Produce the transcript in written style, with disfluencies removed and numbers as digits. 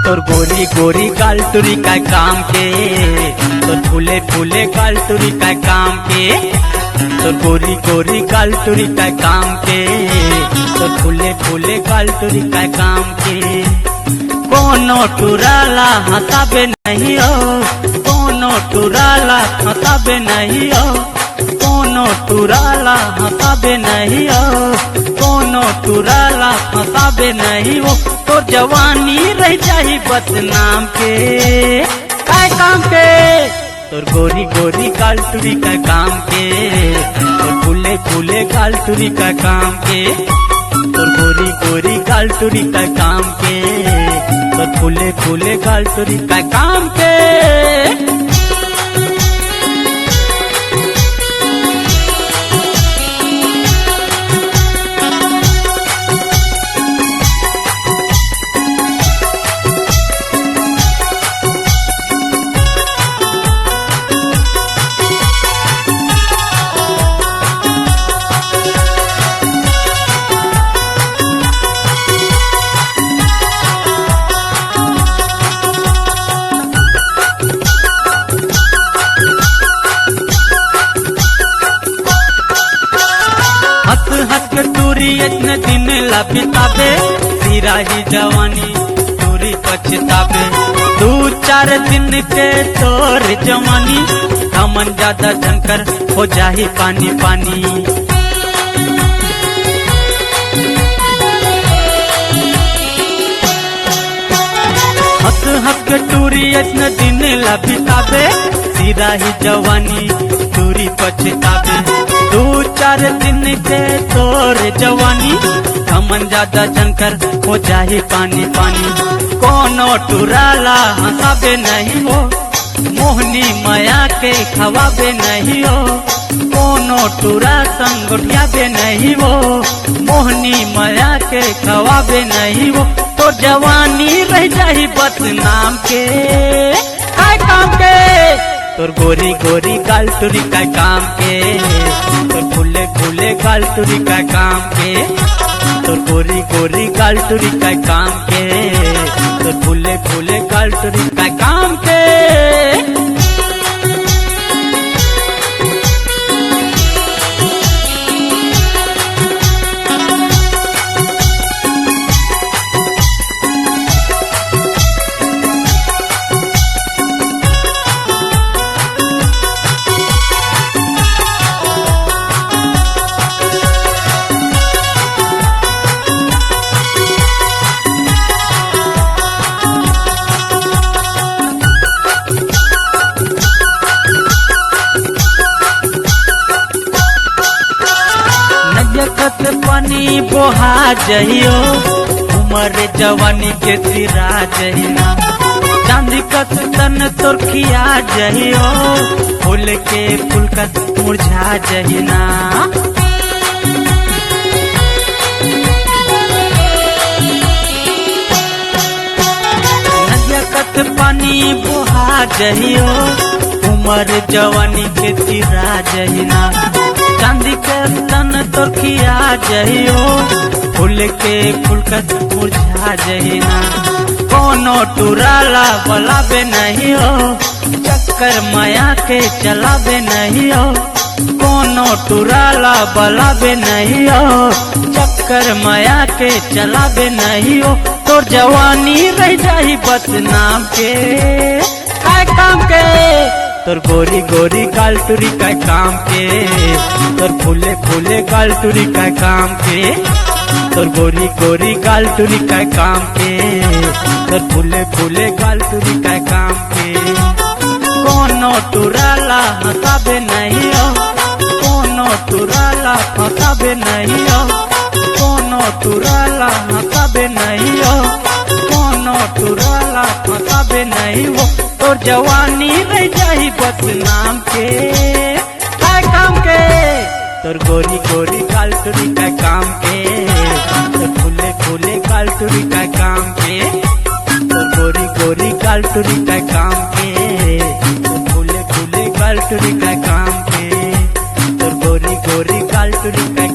तोर गोरी गोरी गाल तुरी का काम के, तोर फूले फूले गाल तुरी का काम के, तोर गोरी गोरी गाल तुरी का काम के, तोर फूले फूले गाल तुरी का काम के। कोनो टुराला हंसाबे नहीं हो, कोनो टुराला हंसाबे नहीं हो, कोनो टुराला हंसाबे नहीं हो, कोनो टुराला हंसाबे नहीं हो। तो जवानी रह जाही बदनाम के, काय काम के, तोर गोरी गोरी गाल तुरी का काम के, तोर फूले फूले गाल तुरी का काम के, तोर गोरी गोरी गाल तुरी का काम के, तोर फूले फूले गाल तुरी का काम के। हंस के टूरी इतने दिन ला बिताबे, सिरा ही जवानी टूरी पछताबे। 2-4 दिन के तोर जवानी, दामन ज्यादा झनकर हो जाही पानी पानी। हंस के टूरी इतने दिन ला बिताबे, सिरा ही जवानी टूरी पछताबे। 2-4 दिन के तोर जवानी, हमन ज्यादा झनकर हो जाही पानी पानी। कोनो टुराला हंसाबे नहीं हो, मोहनी माया के खवाबे नहीं हो, कोनो टुरा संग उठियाबे नहीं हो, मोहनी माया के खवाबे नहीं हो। तो जवानी रह जाही बदनाम के, काय काम के, तोर गोरी गोरी गाल तुरी का काम के, तोर फूले फूले गाल तुरी का काम के, तोर गोरी गोरी गाल तुरी का काम के, तोर फूले फूले गाल तुरी का काम के। नजकत पानी बोहा जहियो, उम्र जवानी के सिरा जहिना। चांदी कस तन तोर खिया जहियो, फूल के फूल कस मुरझा जहिना। नजकत पानी बोहा जहियो, उम्र जवानी के सिरा जहिना। चांदी के तन तोर खिया जहियो, फूल के फूल कस मुरझा जहिना। कोनो टुराला बलाबे नहीं हो, चक्कर माया के चलाबे नहीं हो, कोनो टुराला बलाबे नहीं हो, चक्कर माया के चलाबे नहीं हो। तोर जवानी रह जाही बदनाम के, काय काम के, तोर गोरी गोरी गाल तुरी का काम के, तोर फूले फूले गाल तुरी का काम के, तोर गोरी गोरी गाल तुरी का काम के, तोर फूले फूले गाल तुरी का काम के। कोनो टुराला हंसाबे नहीं हो, कोनो टुराला हंसाबे नहीं हो, कोनो टुराला हंसाबे नहीं हो, कोनो टुराला हंसाबे नहीं हो। तोर जवानी रह जाही बदनाम के, काय काम के, तोर गोरी गोरी गाल तुरी का काम के, तोर फूले फूले गाल तुरी का काम के, तोर गोरी गोरी गाल तुरी का काम के, तोर फूले फूले गाल तुरी का काम के, तोर गोरी गोरी गाल तुरी का